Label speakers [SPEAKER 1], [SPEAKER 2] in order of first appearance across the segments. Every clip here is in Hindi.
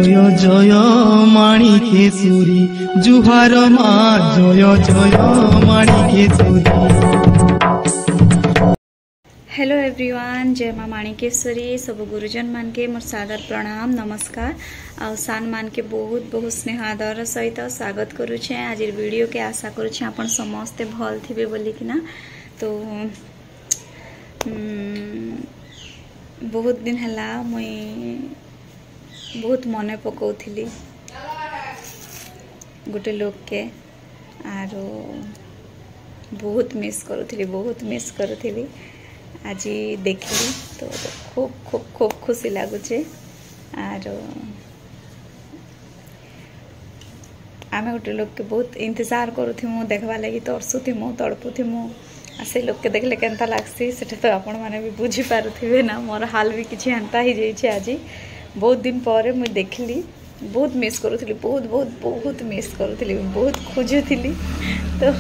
[SPEAKER 1] जय जय माणिकेश्वरी जुहार माँ जय जय माणिकेश्वरी।
[SPEAKER 2] हेलो एवरीवन, जय माँ माणिकेश्वरी। सब गुरुजन मान के मोर सादर प्रणाम नमस्कार आ सान मान के बहुत बहुत स्नेह आदर सहित स्वागत करुचे। आज वीडियो के आशा करुचे आपण समस्ते भल थिबे बोलिकिना। तो बहुत दिन हला मुई बहुत मने पकाउथिली गोटे लोक के आरो बहुत मिस करुथिली। आज देखली तो खूब खूब खूब खुशी लगुचे। आरो आमे गोटे लोक के बहुत इंतजार करूथिमु देखबा लगी, तरसुथिमु तड़पुथिमु। आ से लोक के देखले केनता लागसी सेटा तो आपण माने भी बुझी पारुथिबे ना। मोर हाल भी किछि एंता ही जाइछे। आज बहुत दिन पर मुझे देखली, बहुत मिस करुथिली, बहुत मिस करुथिली, बहुत खोजुथिली। तो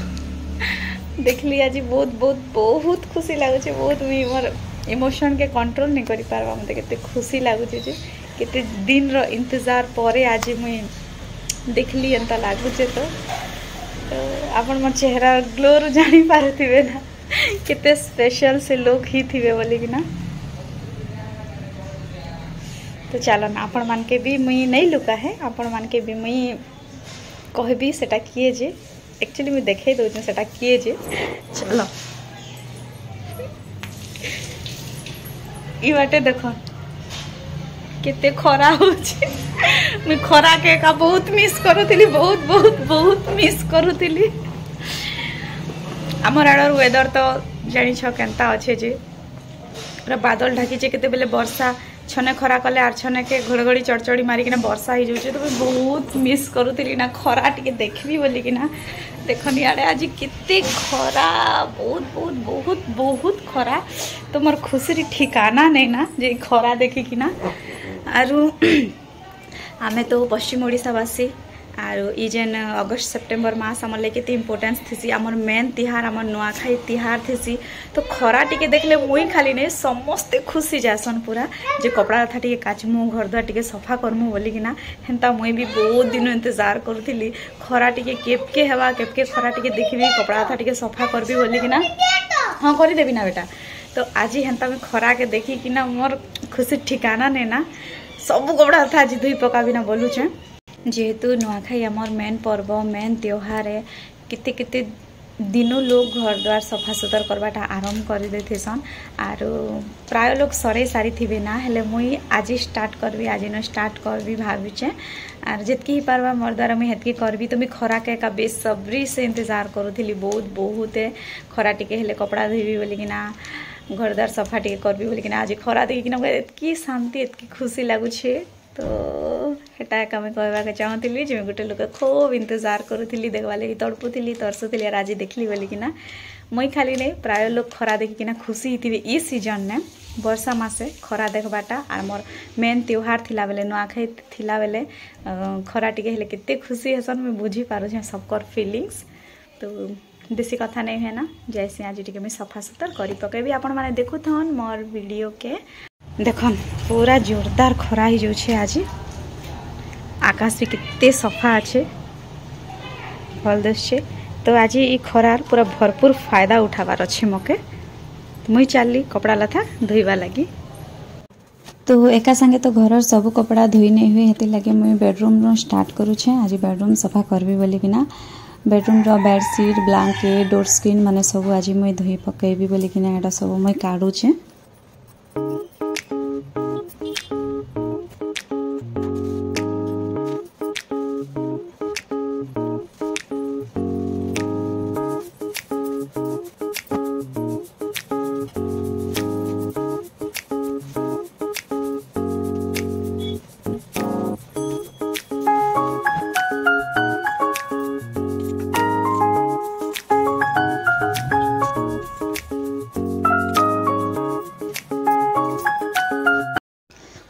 [SPEAKER 2] देखली आज बहुत खुशी लगुचे। बहुत मुझे मोर इमोशन के कंट्रोल नहीं करि पारबा। मते केते खुशी लगुचे जे केते दिन रो इंतजार परे आज मुझे देखली एंता लगुचे। तो आपण मोर चेहरा ग्लो रु जानि पारुथिबे ना केते स्पेशल से लोग ही थिबे बोली कि ना। तो चलो ना आपण मान के भी मुई नहीं लुका है, आपण मान के भी मुई कहबी सेटा किए जे एक्चुअली मुझे देखे दउछ सेटा किए जे। चलो ई बाटे देखो केते खरा होछि। मुई खरा के का बहुत मिस करूथिली, बहुत मिस करूथिली। हमर आडर वेदर तो जानि छ केनता अछि जे पूरा बादल ढाकी जे केते बेले वर्षा छने खरा कले आर छने के घड़घड़ी चढ़चड़ी मारी कि वर्षा हो जाए। तो बहुत मिस करूली ना खरा टिके देखबी बोली कि ना। देखनी आड़े आज केते खरा, बहुत खरा। तो मोर खुशी ठिकाना नहीं ना जे खरा देखी कि ना। आरु आमे तो पश्चिम ओडिशावासी आरो ई जेन अगस्त सेप्टेम्बर मास आमर लेके इम्पोर्टेंस थी। आमर मेन तिहार आमर नुआखाई तिहार थी। तो खरा टिके देखले मुई खाली नहीं समस्ते खुशी जासन पूरा जे कपड़ा लथा टिके काचमु, घर द्वार टिके सफा करमु बोली कि ना। हेन्ता मुई भी बहुत दिन इंतजार करूली खरा टिके केपके हेबा, केपके खरा टिके देखबी, कपड़ा लथा टिके सफा करबी बोली कि ना। हाँ कर देबी ना बेटा। तो आज हेन्ता मैं खरा के देखी कि ना मोर खुशी ठिकाना नहीं ना। सब कपड़ा लथा आज धुई पकाबी ना बोलुचे। जेहेतु नुआखाई आमर मेन पर्व मेन त्योहार है। किते किते दिनों लोग घर द्वार सफा सुतर करवाटा आरंभ कर देथिसन। आरो प्राय लोग सरे सारी थिबे ना। हेले मुई आज स्टार्ट करबी, आज न स्टार्ट करबी भाविचे। आर जितकी ही पारबा मोर द्वारा मुई हेतकी करबी। तो मुई खरा के का बेसब्री से इंतजार करूथिली बहुत खरा टिके हेले कपड़ा धोइबी बोली कि ना, घर द्वार सफा टिके करबी बोली कि ना। आज खरा देखि कि ना एतकी शांति एतकी खुशी लागुछे। तो हेटा एक मैं कहवाके चाहूँगी जे गोटे लोक खूब इंतजार करूली देखवा लगी, तड़पुली तरसुली। और आज देखली बोली कि ना मुई खाली नहीं प्राय लोग खरा देखी ना खुशी थी। ई सीजन ने वर्षा मासे खरा देखबाटा आर मोर मेन त्योहार थिला बेले नुआखाई थिला बेले खरा टिके हेले केते खुशी हेसन मैं बुझी पारुछे सबकर फीलिंग्स। तो बेसी कथा नहीं है ना, जैसे आज टिके मैं सफा सुतर करी पकेबी। आपण माने देखुथन मोर वीडियो के देखन पूरा जोरदार खरा ही जाउछे। आज आकाश भी कितने सफा अच्छे भल दिशे। तो आज ये खरार पूरा भरपूर फायदा उठाबार अच्छे मके। तो मुई चलली कपड़ा लथा धोइबा लगी। तो एका संगे तो घर सब कपड़ा धोई नहीं हुए हेती लगे मुई बेडरूम रो स्टार्ट करूछे। आज बेडरूम सफा करबी बोली कि ना। बेडरूम रो बेडशीट ब्लैंकेट डोर स्क्रीन माने सब आज मुई धोई पकेबी बोली कि ना। एटा सब मुई काढुछे।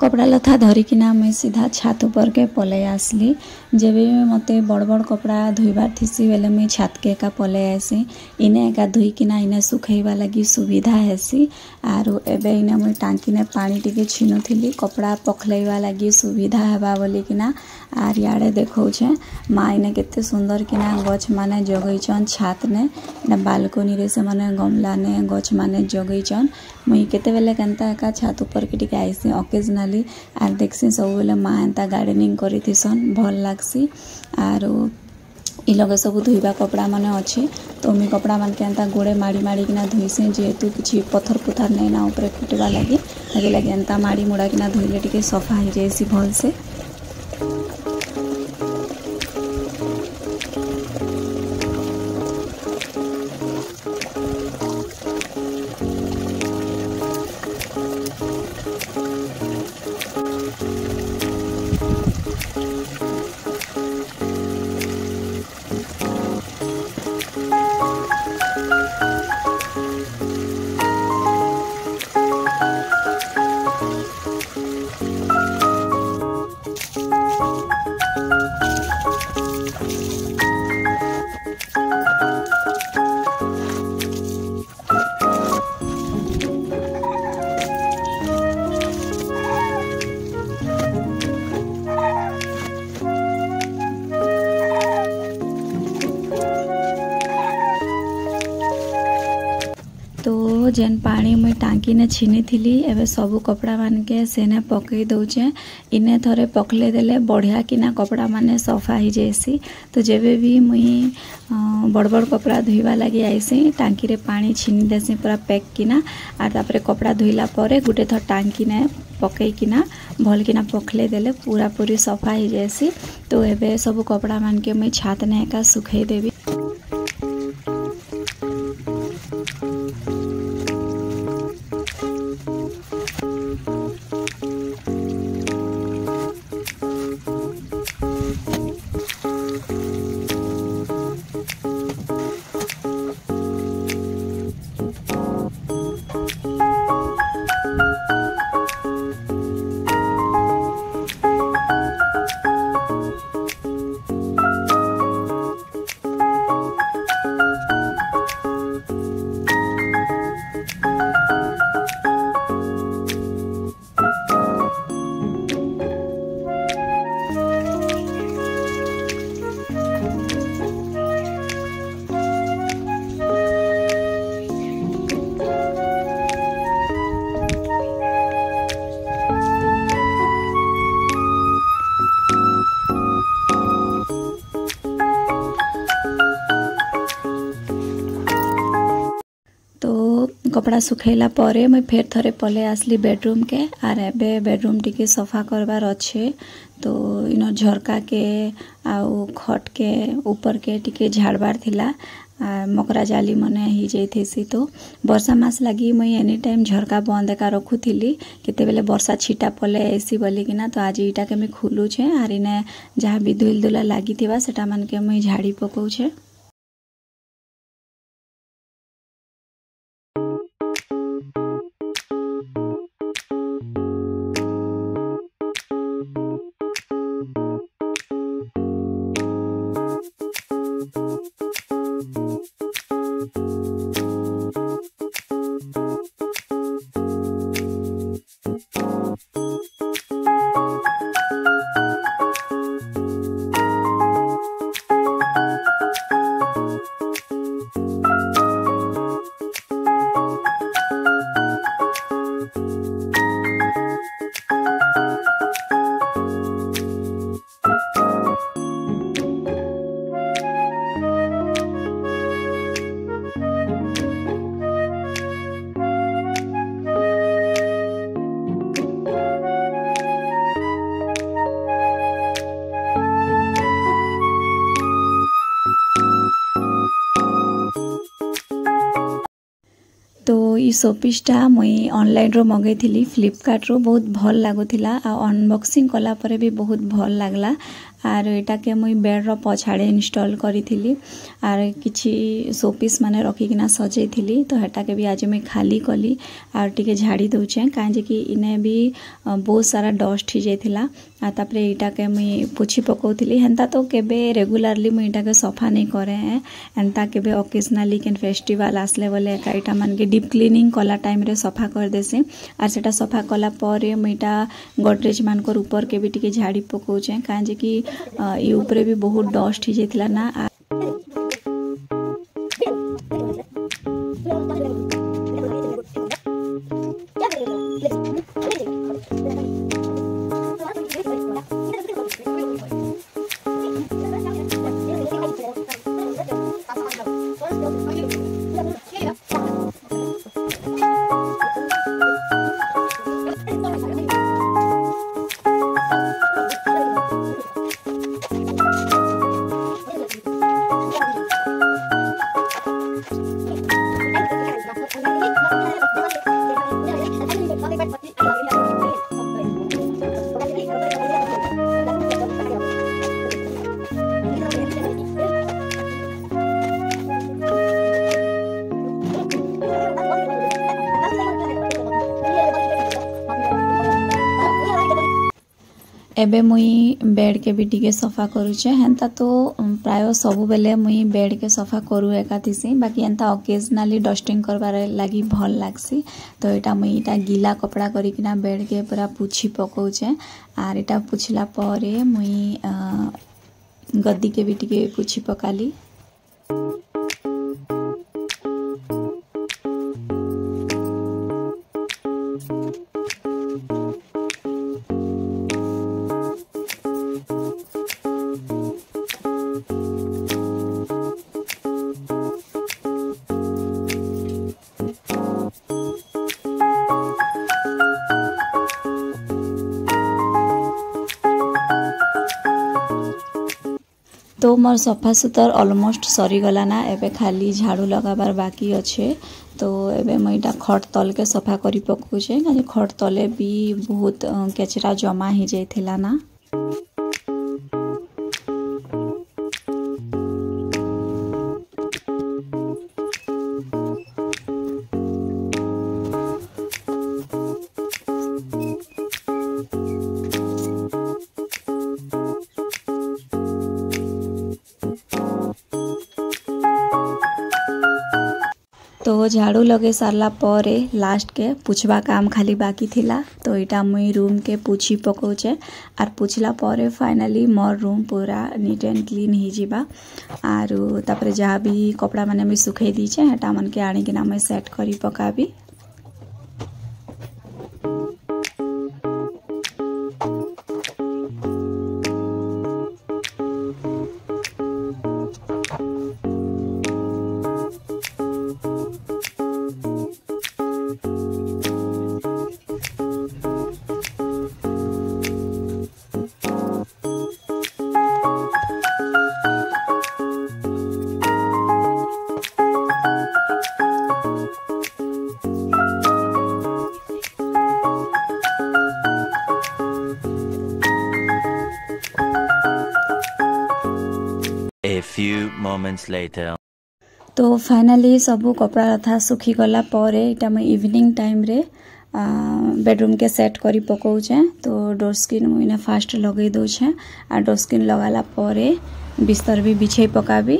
[SPEAKER 2] कपड़ा लथा धरिकिना मुई सीधा छात ऊपर के पलै आसली। जब भी मते बड़ बड़ कपड़ा धोइबार थिसी बेले मुई छात के एका पलै आसी। इने एका धोइकिना इने सुखैबा लगी सुविधा हेसी। आरो एबे इने मुई टांकीने पानी टिके छिनुथिली कपड़ा पखलैबा लगी सुविधा हेबा बोलिकिना। आर याडे देखौछे माँ इने केते सुंदर किना गछ माने जगैछन छात ने ना बालकोनी रे से माने गमला ने गछ माने जगैछन। मुई केते बेले केनता एका छात ऊपर के टिके आइसी ओकेजनली आर देखसी सब बेले माँ एंता गार्डनिंग करिथिसन भल लागसी। आरो इ लगे सब धोइबा कपड़ा माने अछि तो मुई कपड़ा मान के एंता गोड़े माड़ी माड़ी किना धोइसी जेहेतु किछि पत्थर पुथर नै ना ऊपर फुटबा लागि लगे लगे एंता माड़ी मुड़ा किना धोइले टिके सफा हो जाइसी भल से। तो जेन पानी मुई टांकी ने छिनी थिली एबे सबु कपड़ा मान के सेने पकई दउचे। इने थरे पकले देले बढ़िया किना कपड़ा माने सफा ही जैसी। तो जेबे भी मुई बड़ बड़ कपड़ा धोइबा लगी आइसी टांकी रे पानी छिनी देसी पूरा पैक किना। आर तापरे कपड़ा धोइला परे गुटे थर टांकी ने पकई किना भल किना पखले देले पूरा पूरी सफा ही जैसी। तो एबे सबु कपड़ा मान के मुई छात ने एका सुखई देबी। कपड़ा सुखैला परे मैं फिर थरे पले आसली बेडरूम के। आर एबे बेडरूम टिके सफा करबार अच्छे तो इनो झरका के आउ खट के ऊपर के टिके झाड़बार थिला। मकरा जाली मने ही जाइथेसी तो वर्षा मास लगी मुई एनी टाइम झरका बंद एका रखुथिली केते बेले वर्षा छिटा पले ऐसी बोली किना। तो आज इटा के मैं खुलू छे आर इने जहाँ भी धुल धुला लागी थिबा सेटा मन के मुई झाड़ी पकौ छे। ई शोपीसटा मुई ऑनलाइन रो मगैथिली फ्लिपकार्ट रो बहुत भल लागुथिला आ अनबॉक्सिंग कला परे भी बहुत भल लागला आर एटा के मुई बेड रो पछाड़े इंस्टॉल करिथिली आर किछि शोपीस माने रखिकिना सजैथिली तो हेटा के भी आज मुई खाली कली आर टिके झाड़ी दउछे काहे जे कि इने भी बहुत सारा डस्ट ही जाइथिला आ तापरे एटा के मुई पोछि पकोथिली हेंता तो केबे रेगुलरली मुई एटा के सफा नहीं करे एंता केबे ओकेजनली केन फेस्टिवल आसले बोले एटा मान के डीप क्लीनिंग कला टाइम रे सफा कर देसे आर सेटा सफा कला परे मुई एटा गोदरेज मान कर ऊपर के भी टिके झाड़ी पकोचे काहे जे कि ये ऊपर भी बहुत डस्ट ही जाइथिला ना एबे मुई बेड के भी टिके सफा करूचे हेंता तो प्राय सब बेले मुई बेड के सफा करू एकाथिसी बाकी एंता ओकेजनली डस्टिंग करबार लागी भल लागसी तो एटा मुई एटा गीला कपड़ा करिकिना बेड के पूरा पुछि पकोचे आर एटा पुछला परे मुई गद्दी के भी टिके पुछि पकाली तो मोर सफा सुतर ऑलमोस्ट सरीगला ना एबे खाली झाड़ू लगाबार बाकी अच्छे तो एबे मुईटा खट तल के सफा करी पकोचे काजे खट तले भी बहुत केचरा जमा ही जाइथिला ना तो झाड़ू लगे सारला परे लास्ट के पुछबा काम खाली बाकी थिला तो इटा मुई रूम के पुछि पकोचे आर पुछला परे फाइनली मोर रूम पूरा नीट एंड क्लीन ही जिबा आरो तापरे जहा भी कपड़ा माने मैं सुखै दीचे हेटा मन के आनी किना मैं सेट करी पकाबी
[SPEAKER 3] A few moments later.
[SPEAKER 2] तो फाइनली सबू कपड़ा लथा सुखी गला परे इटा मैं इवनिंग टाइम रे बेडरूम के सेट करी पकोचे तो डोर स्क्रीन मुइना फास्ट लगे दोछे आ डोर स्क्रीन लगाला परे बिस्तर भी बिछे पकाबी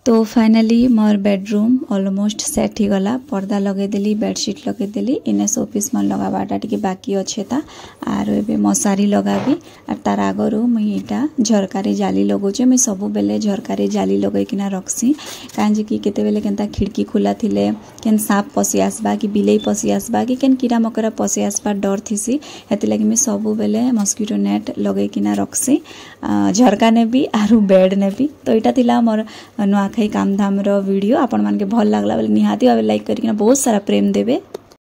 [SPEAKER 2] तो फाइनली मोर बेडरूम ऑलमोस्ट सेट ही गला पर्दा लगेदेली बेडशीट लगेदेली इने शोपीस मन लगाबाटा टिके बाकी अच्छे ता आरो एबे मशारी लगाबी आर तार आगरू मुई इटा झरकारी जाली लगोचे मुई सब बेले झरकारी जाली लगै किना रखसी कांजे कि केते बेले केनता खिड़की खुला थिले केन साप पसी आसबा कि बिलेई पसी आसबा कि केन कीड़ा मकोड़ा पसी आसबा डर थिसी हेति लागि मुई सब बेले मस्किटो नेट लगै किना रखसी झरका नेबी आरु बेड नेबी तो इटा थिला मोर नुआखाई काम धाम रो वीडियो आपण मान के भल लागला बेले निहाती भाबे लाइक करिकिना बहुत सारा प्रेम देबे।